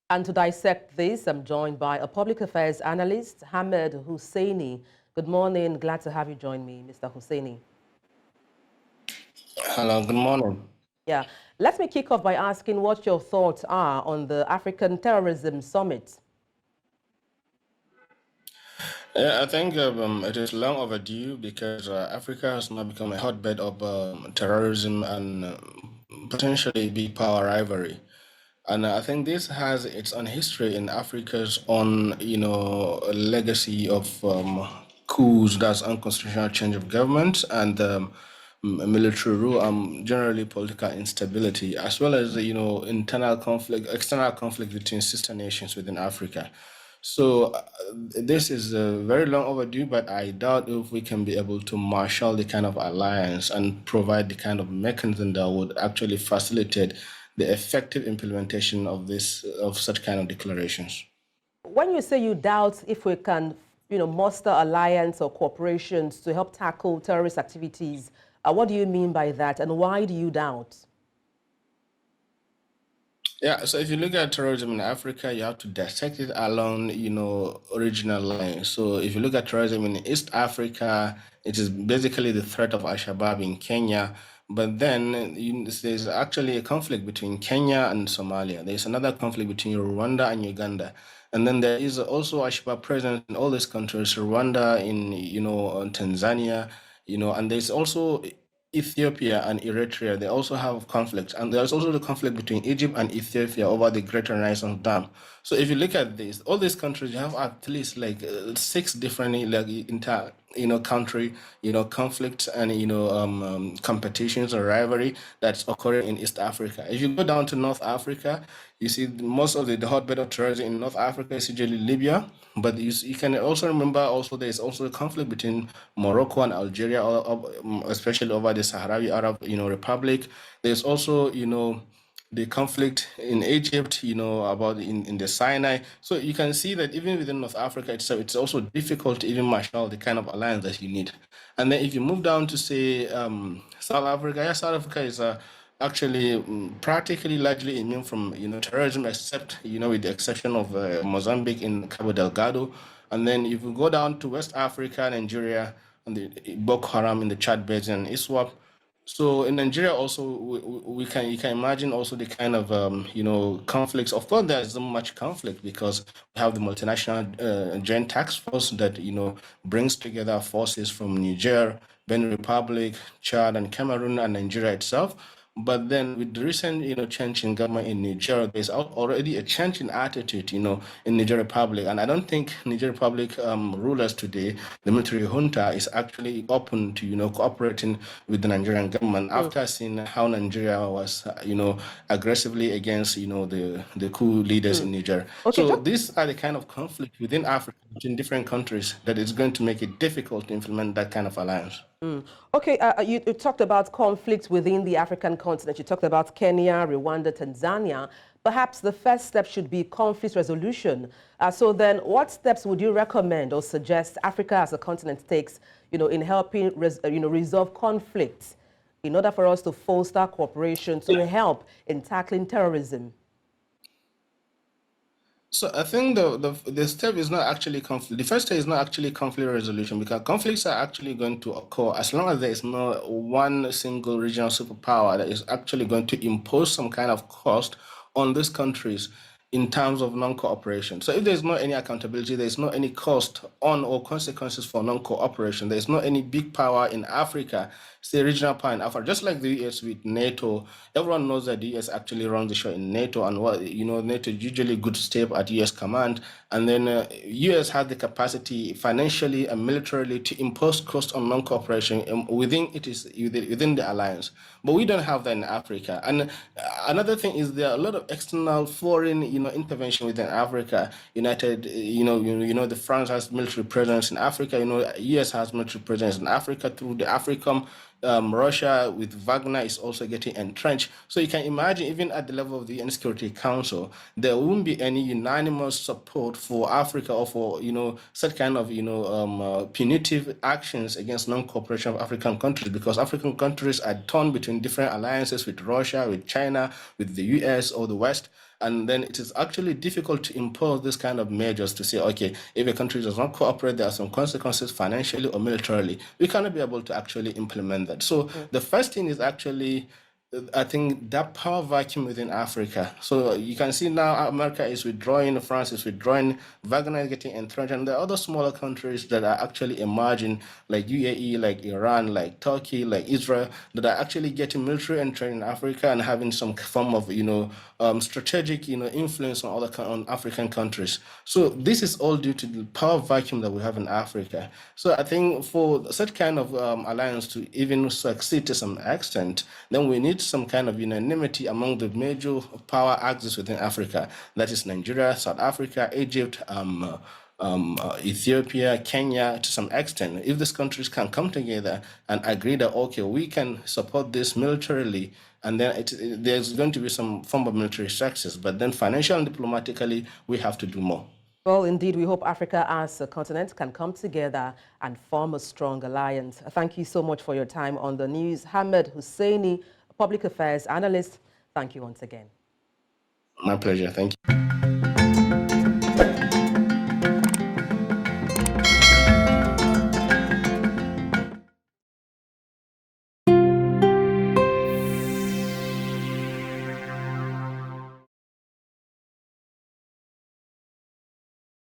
And to dissect this, I'm joined by a public affairs analyst, Ahmed Husaini. Good morning. Glad to have you join me, Mr. Husaini. Hello, good morning. Yeah. Let me kick off by asking what your thoughts are on the African Terrorism Summit. Yeah, I think it is long overdue because Africa has now become a hotbed of terrorism and potentially big power rivalry. And I think this has its own history in Africa's own, legacy of coups, that's unconstitutional change of government, and military rule, generally political instability, as well as, internal conflict, external conflict between sister nations within Africa. So this is very long overdue, but I doubt if we can be able to marshal the kind of alliance and provide the kind of mechanism that would actually facilitate the effective implementation of such kind of declarations. When you say you doubt if we can, muster alliance or corporations to help tackle terrorist activities, what do you mean by that, and why do you doubt? Yeah, so if you look at terrorism in Africa, you have to dissect it along, original lines. So if you look at terrorism in East Africa, it is basically the threat of Al-Shabaab in Kenya. But then there's actually a conflict between Kenya and Somalia. There's another conflict between Rwanda and Uganda. And then there is also Al-Shabaab presence in all these countries, Rwanda, in, Tanzania, and there's also Ethiopia and Eritrea, they also have conflict. And there's also the conflict between Egypt and Ethiopia over the Greater Renaissance Dam. So if you look at this, all these countries, you have at least like six different like country, conflicts and, competitions or rivalry that's occurring in East Africa. If you go down to North Africa, you see most of the hotbed of terrorism in North Africa is usually Libya. But you can also remember also there's also a conflict between Morocco and Algeria, especially over the Sahrawi Arab, Republic. There's also, the conflict in Egypt, about in the Sinai. So you can see that even within North Africa itself, it's also difficult to even marshal the kind of alliance that you need. And then if you move down to say South Africa, yeah, South Africa is actually practically largely immune from terrorism, except with the exception of Mozambique in Cabo Delgado. And then if we go down to West Africa, Nigeria, and the Boko Haram in the Chad Basin and ISWAP. So in Nigeria also we can you can imagine also the kind of conflicts. Of course, there isn't much conflict because we have the multinational joint task force that brings together forces from Niger, Benin Republic, Chad, and Cameroon, and Nigeria itself. But then with the recent, change in government in Niger, there's already a change in attitude, in Niger Republic. And I don't think Niger Republic rulers today, the military junta, is actually open to, cooperating with the Nigerian government after seeing how Nigeria was, aggressively against, the coup leaders in Niger. Okay, So these are the kind of conflict within Africa between different countries that is going to make it difficult to implement that kind of alliance. Okay, you talked about conflicts within the African continent. You talked about Kenya, Rwanda, Tanzania. Perhaps the first step should be conflict resolution. So then what steps would you recommend or suggest Africa as a continent takes, in helping resolve conflicts in order for us to foster cooperation to help in tackling terrorism? So I think the step is not actually conflict. The first step is not actually conflict resolution because conflicts are actually going to occur as long as there is no one single regional superpower that is actually going to impose some kind of cost on these countries in terms of non-cooperation. So if there's not any accountability, there's not any cost on or consequences for non-cooperation, there's not any big power in Africa, say regional power in Africa, just like the US with NATO. Everyone knows that the US actually runs the show in NATO, and what NATO is usually good step at US command, and then US has the capacity financially and militarily to impose cost on non-cooperation within the alliance. But we don't have that in Africa. And another thing is there are a lot of external foreign intervention within Africa. United, the France has military presence in Africa. US has military presence in Africa through the AFRICOM. Russia with Wagner is also getting entrenched. So you can imagine, even at the level of the UN Security Council, there won't be any unanimous support for Africa or for such kind of punitive actions against non-cooperation of African countries, because African countries are torn between different alliances with Russia, with China, with the US or the West. And then it is actually difficult to impose this kind of measures to say, okay, if a country does not cooperate, there are some consequences financially or militarily. We cannot be able to actually implement that. So the first thing is actually, I think, that power vacuum within Africa. So you can see now America is withdrawing, France is withdrawing, Wagner is getting entrenched, and there are other smaller countries that are actually emerging, like UAE, like Iran, like Turkey, like Israel, that are actually getting military entry in Africa and having some form of, strategic, influence on on African countries. So this is all due to the power vacuum that we have in Africa. So I think for such kind of alliance to even succeed to some extent, then we need some kind of unanimity among the major power axes within Africa. That is Nigeria, South Africa, Egypt, Ethiopia, Kenya, to some extent. If these countries can come together and agree that, okay, we can support this militarily, and then there's going to be some form of military success, but then financially and diplomatically, we have to do more. Well, indeed, we hope Africa as a continent can come together and form a strong alliance. Thank you so much for your time on the news. Ahmed Husaini, Public Affairs Analyst, thank you once again. My pleasure. Thank you.